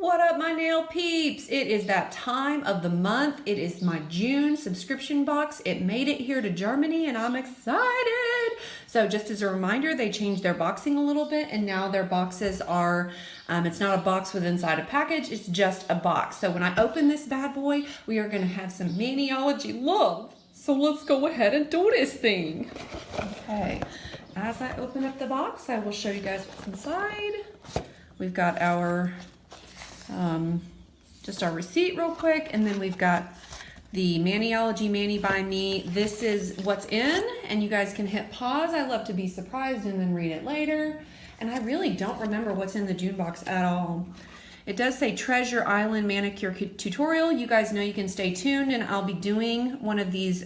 What up, my nail peeps? It is that time of the month. It is my June subscription box. It made it here to Germany and I'm excited. So just as a reminder, they changed their boxing a little bit and now their boxes are, it's not a box with inside a package, it's just a box. So when I open this bad boy, we are gonna have some Maniology love. So let's go ahead and do this thing. Okay, as I open up the box, I will show you guys what's inside. We've got our just our receipt real quick, and then we've got the Maniology Mani by Me. This is what's in, and you guys can hit pause. I love to be surprised and then read it later. And I really don't remember what's in the June box at all. It does say Treasure Island Manicure Tutorial. You guys know you can stay tuned, and I'll be doing one of these,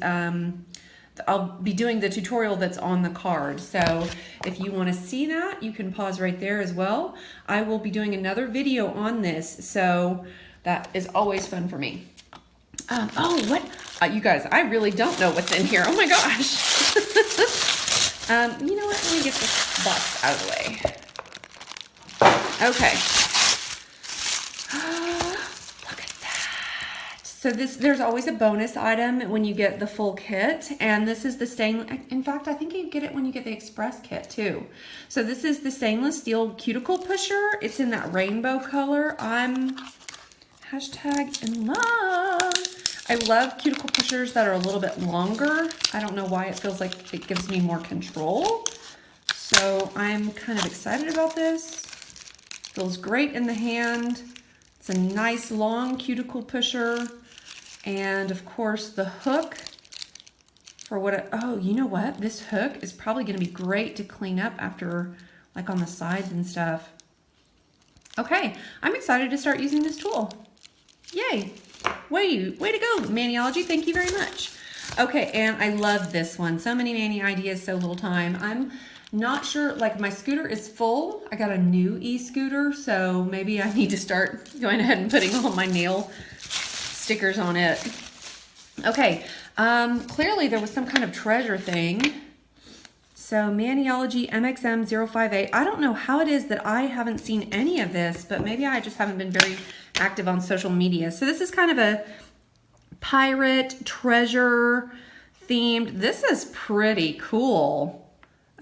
I'll be doing the tutorial that's on the card. So if you want to see that, you can pause right there as well. I will be doing another video on this, so that is always fun for me. You guys, I really don't know what's in here. Oh my gosh. You know what? Let me get this box out of the way. Okay. So there's always a bonus item when you get the full kit, and this is the stainless, in fact, I think you get it when you get the express kit too. So this is the stainless steel cuticle pusher. It's in that rainbow color. I'm #in love. I love cuticle pushers that are a little bit longer. I don't know why, it feels like it gives me more control. So I'm kind of excited about this. Feels great in the hand. It's a nice long cuticle pusher. And of course the hook for oh, you know what? This hook is probably gonna be great to clean up after, like on the sides and stuff. Okay, I'm excited to start using this tool. Yay, way to go, Maniology, thank you very much. Okay, and I love this one. So many Mani ideas, so little time. I'm not sure, like my scooter is full. I got a new e-scooter, so maybe I need to start going ahead and putting all my nail stickers on it. Okay, clearly there was some kind of treasure thing. So Maniology MXM058. I don't know how it is that I haven't seen any of this, but maybe I just haven't been very active on social media. So this is kind of a pirate treasure themed. This is pretty cool.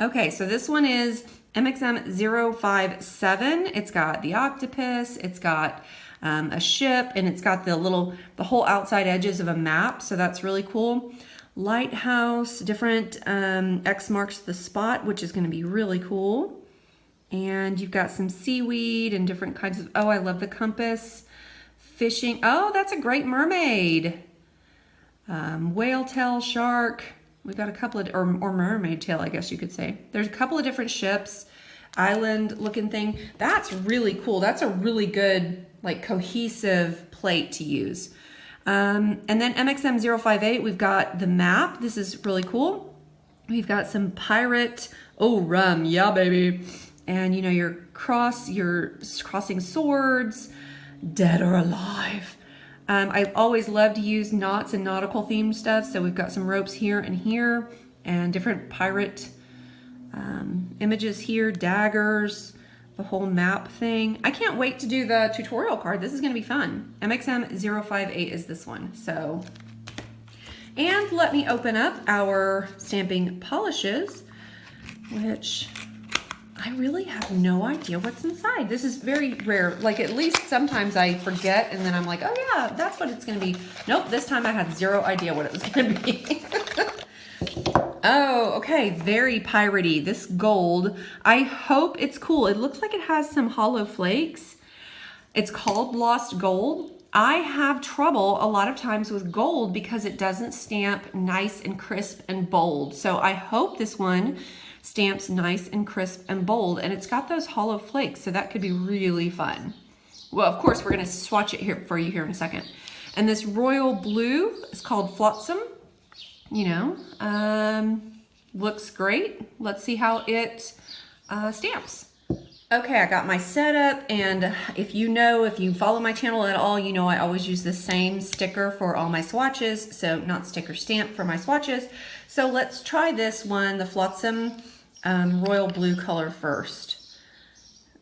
Okay, so this one is MXM057. It's got the octopus, it's got a ship, and it's got the whole outside edges of a map, so that's really cool. Lighthouse, different X marks the spot, which is going to be really cool. And you've got some seaweed and different kinds of, oh, I love the compass. Fishing, oh, that's a great mermaid. Whale tail, shark. We've got a couple of, or mermaid tail, I guess you could say. There's a couple of different ships, island looking thing. That's really cool. That's a really good, like, cohesive plate to use. And then MXM058, we've got the map. This is really cool. We've got some pirate, oh, rum, yeah, baby. And you know, you're crossing swords, dead or alive. I always love to use knots and nautical themed stuff. So we've got some ropes here and here, and different pirate images here, daggers, the whole map thing. I can't wait to do the tutorial card. This is gonna be fun. MXM058 is this one, so. And let me open up our stamping polishes, which I really have no idea what's inside. This is very rare. Like, at least sometimes I forget and then I'm like, oh yeah, that's what it's gonna be. Nope, this time I had zero idea what it was gonna be. Oh, okay, very piratey. This gold, I hope it's cool. It looks like it has some hollow flakes. It's called Lost Gold. I have trouble a lot of times with gold because it doesn't stamp nice and crisp and bold. So I hope this one stamps nice and crisp and bold, and it's got those hollow flakes, so that could be really fun. Well, of course, we're gonna swatch it here for you here in a second. And this royal blue is called Flotsam. You know, looks great. Let's see how it stamps. Okay, I got my setup, and if you follow my channel at all, you know I always use the same sticker for all my swatches, so not sticker, stamp for my swatches. So let's try this one, the Flotsam royal blue color first.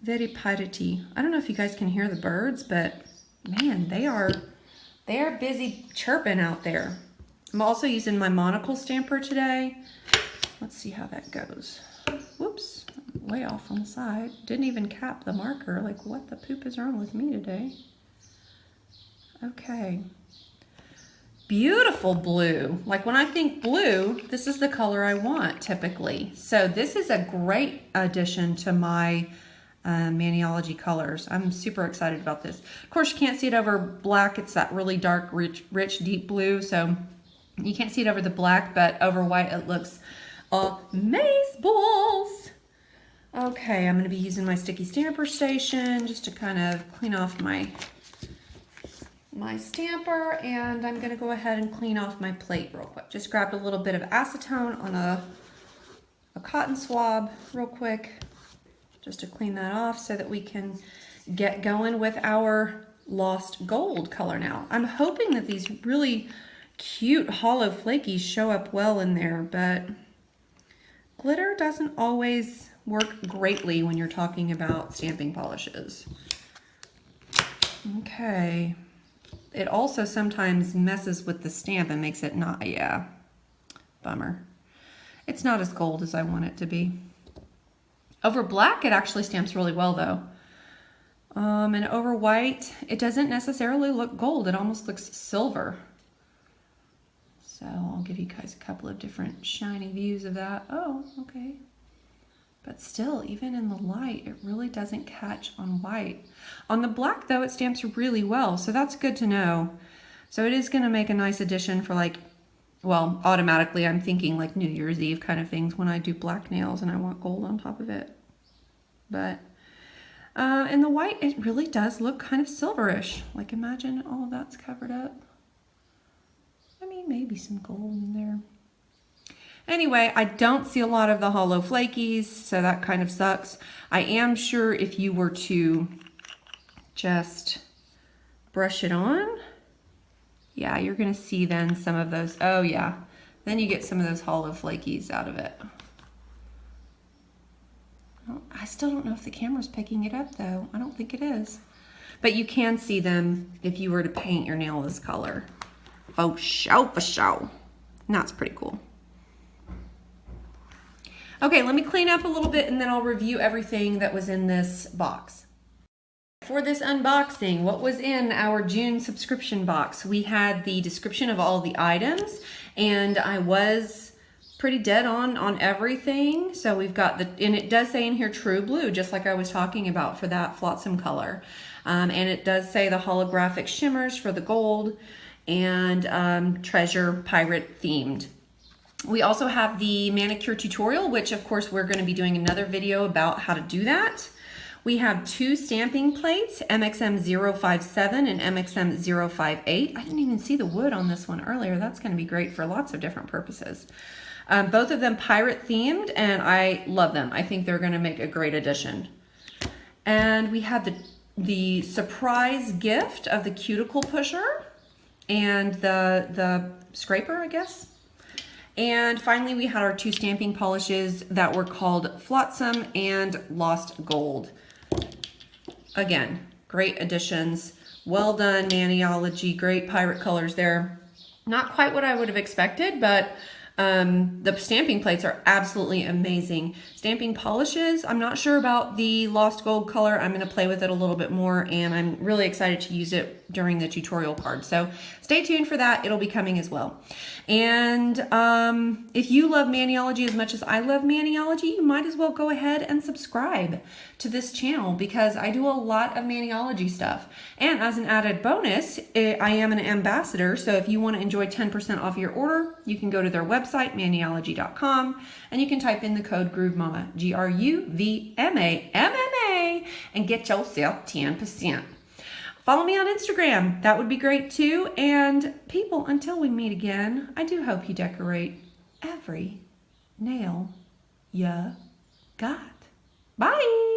Very piratey. I don't know if you guys can hear the birds, but man, they are busy chirping out there. I'm also using my monocle stamper today. Let's see how that goes. Whoops, way off on the side. Didn't even cap the marker. Like, what the poop is wrong with me today? Okay. Beautiful blue. Like, when I think blue, this is the color I want typically. So this is a great addition to my Maniology colors. I'm super excited about this. Of course, you can't see it over black. It's that really dark, rich, deep blue. So you can't see it over the black, but over white it looks amazeballs. Okay, I'm going to be using my sticky stamper station just to kind of clean off my stamper, and I'm going to go ahead and clean off my plate real quick. Just grabbed a little bit of acetone on a cotton swab real quick just to clean that off so that we can get going with our Lost Gold color now. I'm hoping that these really cute hollow flakies show up well in there, but glitter doesn't always work greatly when you're talking about stamping polishes. Okay. It also sometimes messes with the stamp and makes it not, yeah, bummer. It's not as gold as I want it to be. Over black, it actually stamps really well though. And over white, it doesn't necessarily look gold. It almost looks silver. So I'll give you guys a couple of different shiny views of that. Oh, okay. But still, even in the light, it really doesn't catch on white. On the black though, it stamps really well. So that's good to know. So it is gonna make a nice addition for, like, well, automatically I'm thinking like New Year's Eve kind of things when I do black nails and I want gold on top of it. But in the white, it really does look kind of silverish. Like, imagine all of that's covered up. I mean, maybe some gold in there. Anyway, I don't see a lot of the hollow flakies, so that kind of sucks. I am sure if you were to just brush it on, yeah, you're gonna see then some of those. Oh yeah, then you get some of those hollow flakies out of it. Well, I still don't know if the camera's picking it up though. I don't think it is. But you can see them if you were to paint your nail this color. Oh, for show. And that's pretty cool. Okay, let me clean up a little bit and then I'll review everything that was in this box. For this unboxing, what was in our June subscription box? We had the description of all the items, and I was pretty dead on everything. So we've got and it does say in here true blue, just like I was talking about for that Flotsam color. And it does say the holographic shimmers for the gold and treasure pirate themed. We also have the manicure tutorial, which of course we're going to be doing another video about how to do that. We have two stamping plates, MXM 057 and MXM 058. I didn't even see the wood on this one earlier. That's going to be great for lots of different purposes. Both of them pirate themed, and I love them. I think they're going to make a great addition. And we had the surprise gift of the cuticle pusher and the scraper, I guess. And finally, we had our two stamping polishes that were called Flotsam and Lost Gold. Again, great additions. Well done, Maniology. Great pirate colors there. Not quite what I would have expected, but the stamping plates are absolutely amazing. Stamping polishes, I'm not sure about the Lost Gold color. I'm going to play with it a little bit more, and I'm really excited to use it during the tutorial card. So stay tuned for that. It'll be coming as well. And if you love Maniology as much as I love Maniology, you might as well go ahead and subscribe to this channel because I do a lot of Maniology stuff. And as an added bonus, I am an ambassador. So if you want to enjoy 10% off your order, you can go to their website, maniology.com, and you can type in the code GROOVEMAMA, GRUVMAMMA, and get yourself 10%. Follow me on Instagram. That would be great too. And people, until we meet again, I do hope you decorate every nail ya got. Bye.